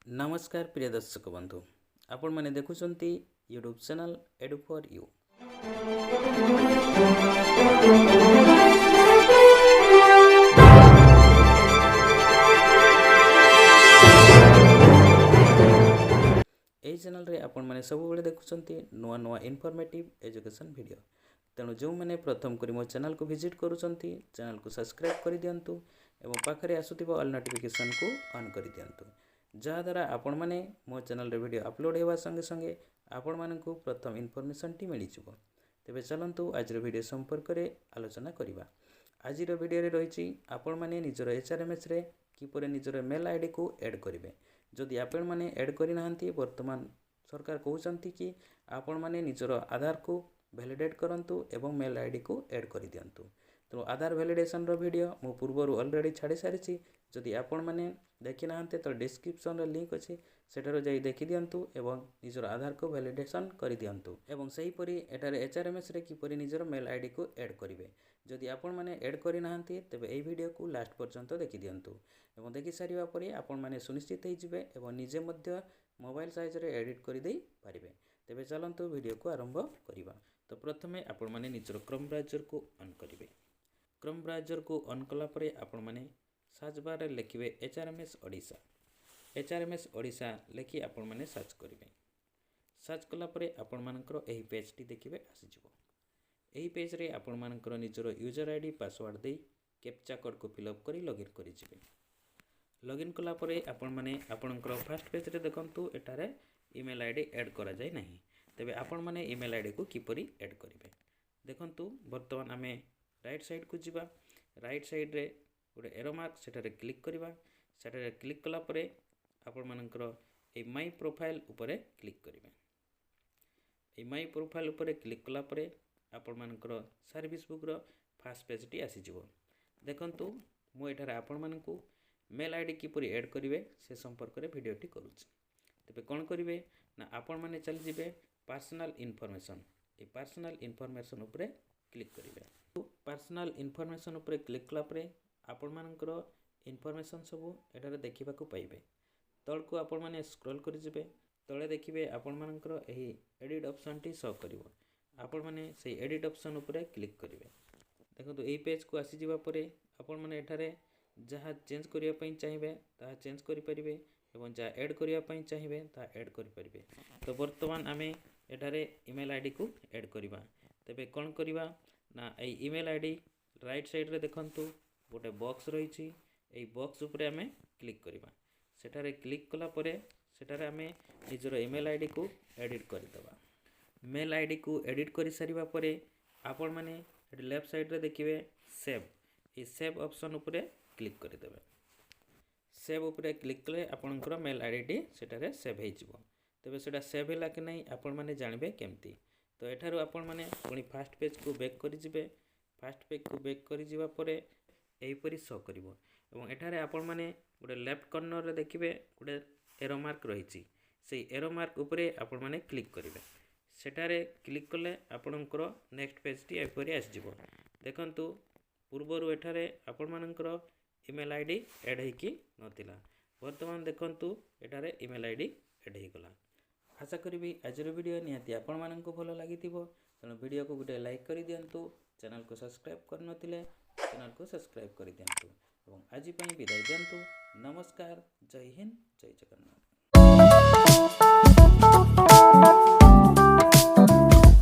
नमस्कार प्रिय दर्शक बंधु आपण मैंने देखुंट YouTube channel Edu for you. यही चैनल रे आपण मैंने सब बेले देखुंट नुआ नुआ इनफॉर्मेटिव एजुकेशन वीडियो। तेणु जो मैंने प्रथम करी मो चैनल को विजिट करुँच चैनल को सब्सक्राइब कर दिंतु एवं पाखरे आसुथिबा ऑल नोटिफिकेशन को ऑन कर दिंतु जहाद्वारा आपण मैंने मो चैनल रे वीडियो अपलोड होगा संगे संगे आपण मानकु प्रथम इनफॉरमेशन टी मिल जाव। तेबे चलंतु आज वीडियो संपर्क रे आलोचना करिबा। आज वीडियो रे रही आपण माने निजर एचआरएमएस रे किपरि निजर मेल आईडी को ऐड करिवे। जदि आपण माने ऐड करि नाहंती वर्तमान सरकार कहउचंती कि आपण माने निजर आधार को वैलिडेट करंतु एवं मेल आईडी को ऐड कर दियंतु। तो आधार वैलिडेशन रो वीडियो मो पूर्वरु ऑलरेडी छाड़ी सारिछि। जदि आपण माने देखि नाहंते तो डिस्क्रिप्शन रे लिंक अछि सेठारो जाई देखि दियंतु एवं निजर आधार को वैलिडेशन करि दियंतु। एवं सही परि एटारे एचआरएमएस रे किपरि निजर मेल आईडी को ऐड करिवे। जदि आपण माने ऐड करि नाहंती तबे एई वीडियो को लास्ट पर्यंत देखि दियंतु एवं देखि सारिबा परि आपण माने सुनिश्चित होई जिवे एवं निजे मध्य मोबाइल साइज रे एडिट करि देई पारिबे। तेबे चलंतु वीडियो को आरंभ करिबा। तो प्रथमे आपण माने निजर क्रोम ब्राउजर को ऑन करिवे। क्रोम ब्राउजर को ऑन कला परे आपण माने सर्च बार रे लिखिवे एचआरएमएस ओडिशा। एचआरएमएस ओडिशा लिखि आपण माने सर्च करिवे। सर्च कला परे आपण मानकर एही पेज टी देखिवे आसी जिवो। एही पेज रे आपण मानकर निजर यूजर आईडी पासवर्ड देई कैप्चा कोड को फिलअप करी लॉगिन करि जिवे। लॉगिन कला परे आपण माने आपणकर फर्स्ट पेज रे देखंतु एटारे ईमेल आईडी ऐड करा जाय नाही। तेबे आपण माने ईमेल आईडी को किपरि ऐड करिवे देखंतु। वर्तमान आमे राइट साइड को जिबा। राइट साइड रे गोटे एरो मार्क सेटारे क्लिक करिबा। सेटारे क्लिक कला परे आपण मानकर ए माय प्रोफाइल उपरे क्लिक करिवे। ए माय प्रोफाइल उपरे क्लिक कला परे आपण मानकर service book row first page T आसी जिवो। देखंतु मो एठारे आपण मानकु मेल आईडी किपरि ऐड करिवे से संपर्क रे वीडियो टी करूछि। तबे कोन करिवे ना आपण माने चली जिवे पर्सनल इन्फॉर्मेशन। ए पर्सनल इन्फॉर्मेशन उपरे क्लिक करिवे। पर्सनल इन्फॉर्मेशन उपरे क्लिक कला परे आपण मानकर इन्फॉर्मेशन सब एटारे देखिबा को पाइबे। तळकु आपण माने स्क्रॉल करि जिवे। तळे देखिबे आपण मानकर एही एडिट ऑप्शन टी शो करिवो। आपण माने सेही एडिट ऑप्शन उपरे क्लिक करिवे। देखंतु एही पेज को आसी जिबा परे आपण माने एठारे जहा चेंज करिया पई चाहिबे ता चेंज करि परिबे एवं जहा ऐड करिया पई चाहिबे ता ऐड करि परिबे। तो वर्तमान आमे एठारे ईमेल आईडी को ऐड करिबा। तबे कोन करिबा ना ए ईमेल आईडी राइट साइड रे देखंतु गोटे बॉक्स रही। एई बॉक्स उपरे आमे क्लिक करिबा। सेठारे क्लिक कला परे सेठारे आमे निजर ईमेल आईडी को एडिट करदबा। मेल आईडी को एडिट करि सारिबा परे आपण माने एटी लेफ्ट साइड रे देखिबे सेव। ए सेव ऑप्शन उपरे क्लिक करदेबे। सेव उपरे क्लिक कले आपनकर मेल आईडी टी सेठारे सेव हे जिवो। तबे सेटा सेव होला कि नै आपण माने जानबे केमती। तो एठारो आपण माने पुनी फर्स्ट पेज को बैक करि जिवे। फर्स्ट पेज को बैक करि जिवा परे एहीपरि शो करिवो एवं एठारे आपण माने गोटे लेफ्ट कॉर्नर रे देखिबे गोटे एरो मार्क रहिछि। सेही एरो मार्क उपरे आपण माने क्लिक करिवे। सेठारे क्लिक कले आपणकर नेक्स्ट पेज टी एपरि आसी जिवो। देखंतु पूर्वरु एठारे आपण मानकर ईमेल आईडी ऐड हेकि नथिला। वर्तमान देखंतु एठारे ईमेल आईडी ऐड हे गला। आशा करिबी आजर वीडियो निहाती आपण मानकु भलो लागिथिबो। तेणु वीडियो को गोटे लाइक करि दियंतु। चैनल को सब्सक्राइब कर नथिले चैनल को सब्सक्राइब कर दियंतु एवं आज पई विदाय दियंतु। नमस्कार। जय हिंद जय जगन्नाथ।